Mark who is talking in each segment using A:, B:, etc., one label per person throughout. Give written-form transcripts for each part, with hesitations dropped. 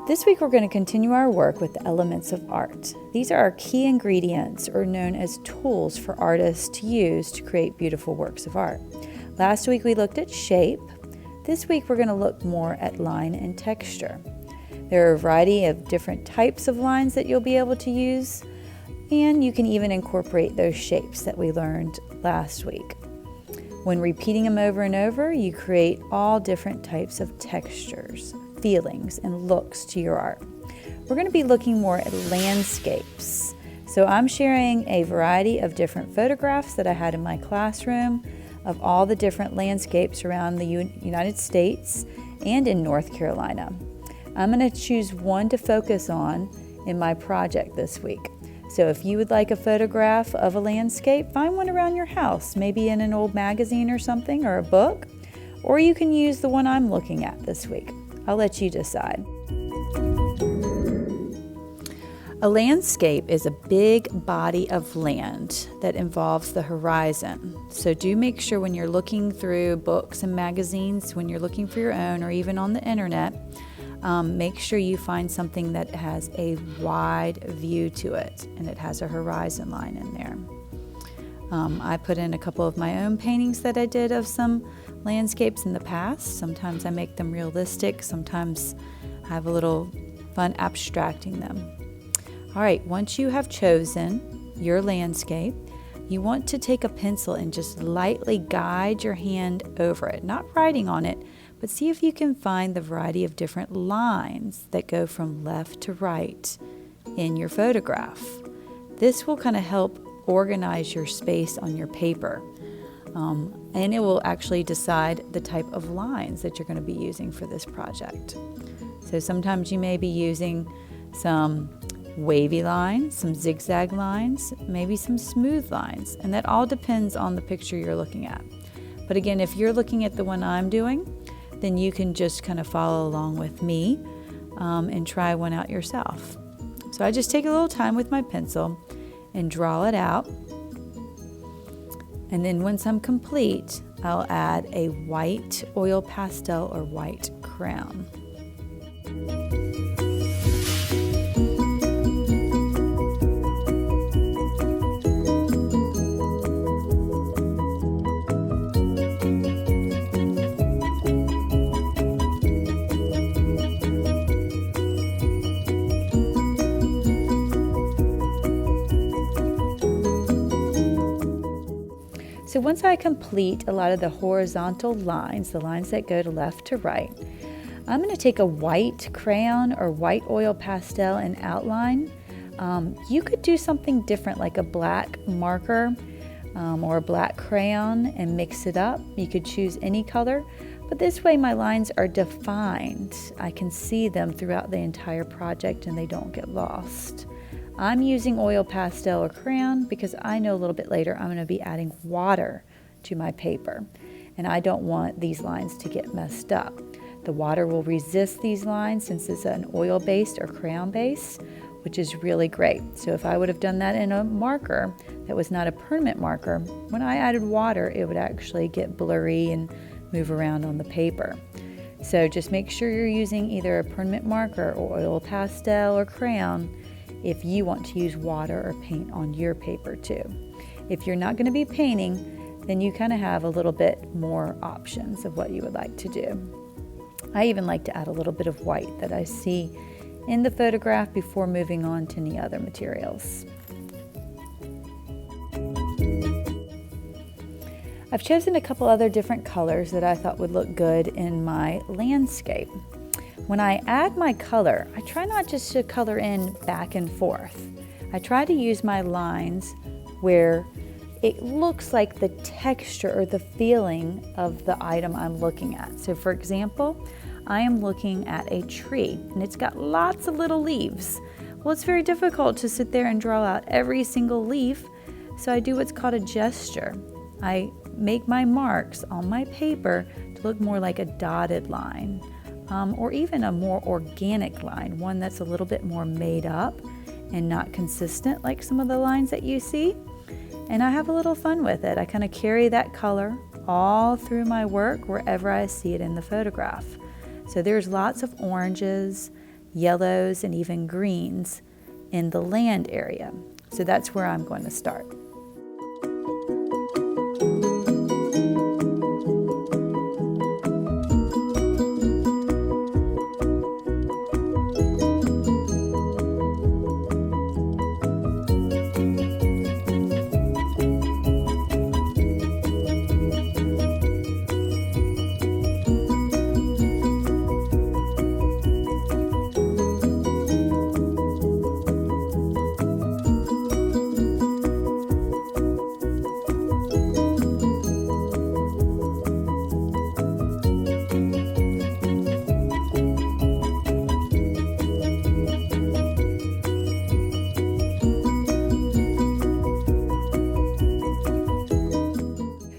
A: This week we're going to continue our work with the elements of art. These are our key ingredients, or known as tools for artists to use to create beautiful works of art. Last week we looked at shape. This week we're going to look more at line and texture. There are a variety of different types of lines that you'll be able to use, and you can even incorporate those shapes that we learned last week. When repeating them over and over, you create all different types of textures, feelings, and looks to your art. We're going to be looking more at landscapes. So I'm sharing a variety of different photographs that I had in my classroom of all the different landscapes around the United States and in North Carolina. I'm going to choose one to focus on in my project this week. So if you would like a photograph of a landscape, find one around your house, maybe in an old magazine or something, or a book, or you can use the one I'm looking at this week. I'll let you decide. A landscape is a big body of land that involves the horizon. So do make sure when you're looking through books and magazines, when you're looking for your own, or even on the internet, make sure you find something that has a wide view to it and it has a horizon line in there. I put in a couple of my own paintings that I did of some landscapes in the past. Sometimes I make them realistic, sometimes I have a little fun abstracting them. All right, once you have chosen your landscape, you want to take a pencil and just lightly guide your hand over it, not writing on it, but see if you can find the variety of different lines that go from left to right in your photograph. This will kind of help organize your space on your paper. And it will actually decide the type of lines that you're going to be using for this project. So sometimes you may be using some wavy lines, some zigzag lines, maybe some smooth lines, and that all depends on the picture you're looking at. But again, if you're looking at the one I'm doing, then you can just kind of follow along with me and try one out yourself. So I just take a little time with my pencil and draw it out. And then once I'm complete, I'll add a white oil pastel or white crown. So once I complete a lot of the horizontal lines, the lines that go to left to right, I'm going to take a white crayon or white oil pastel and outline. You could do something different like a black marker or a black crayon and mix it up. You could choose any color, but this way my lines are defined. I can see them throughout the entire project and they don't get lost. I'm using oil pastel or crayon because I know a little bit later I'm going to be adding water to my paper, and I don't want these lines to get messed up. The water will resist these lines since it's an oil-based or crayon-based, which is really great. So if I would have done that in a marker that was not a permanent marker, when I added water, it would actually get blurry and move around on the paper. So just make sure you're using either a permanent marker or oil pastel or crayon if you want to use water or paint on your paper too. If you're not going to be painting, then you kind of have a little bit more options of what you would like to do. I even like to add a little bit of white that I see in the photograph before moving on to any other materials. I've chosen a couple other different colors that I thought would look good in my landscape. When I add my color, I try not just to color in back and forth. I try to use my lines where it looks like the texture or the feeling of the item I'm looking at. So for example, I am looking at a tree and it's got lots of little leaves. Well, it's very difficult to sit there and draw out every single leaf, so I do what's called a gesture. I make my marks on my paper to look more like a dotted line. Or even a more organic line, one that's a little bit more made up and not consistent like some of the lines that you see. And I have a little fun with it. I kind of carry that color all through my work wherever I see it in the photograph. So there's lots of oranges, yellows, and even greens in the land area. So that's where I'm going to start.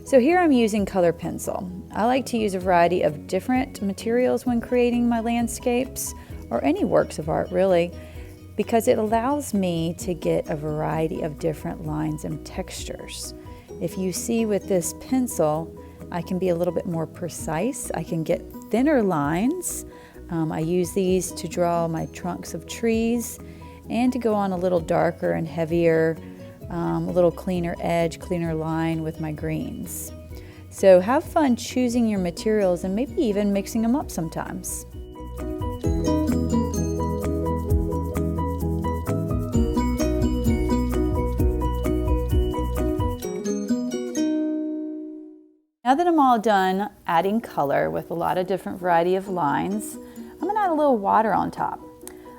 A: So here I'm using color pencil. I like to use a variety of different materials when creating my landscapes, or any works of art really, because it allows me to get a variety of different lines and textures. If you see with this pencil, I can be a little bit more precise. I can get thinner lines. I use these to draw my trunks of trees and to go on a little darker and heavier, a little cleaner edge, cleaner line with my greens. So have fun choosing your materials and maybe even mixing them up sometimes. Now that I'm all done adding color with a lot of different variety of lines, I'm going to add a little water on top.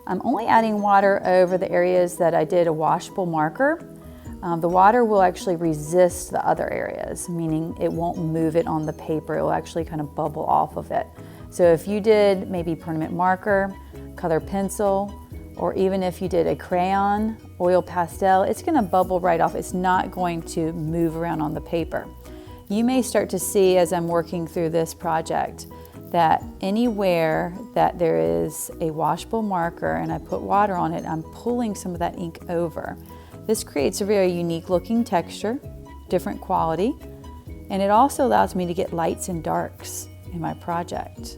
A: I'm only adding water over the areas that I did a washable marker. The water will actually resist the other areas, meaning it won't move it on the paper. It will actually kind of bubble off of it. So if you did maybe permanent marker, color pencil, or even if you did a crayon, oil pastel, it's going to bubble right off. It's not going to move around on the paper. You may start to see as I'm working through this project that anywhere that there is a washable marker and I put water on it, I'm pulling some of that ink over. This creates a very unique looking texture, different quality, and it also allows me to get lights and darks in my project.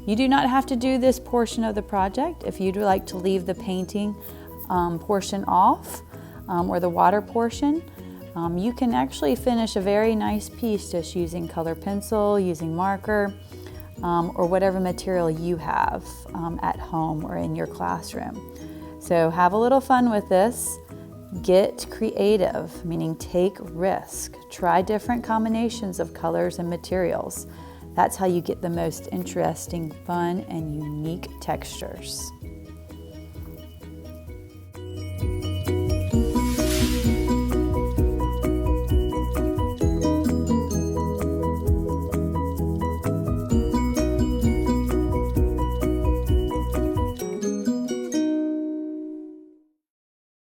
A: You do not have to do this portion of the project. If you'd like to leave the painting portion off, or the water portion, you can actually finish a very nice piece just using color pencil, using marker, or whatever material you have at home or in your classroom. So have a little fun with this. Get creative, meaning take risk. Try different combinations of colors and materials. That's how you get the most interesting, fun, and unique textures.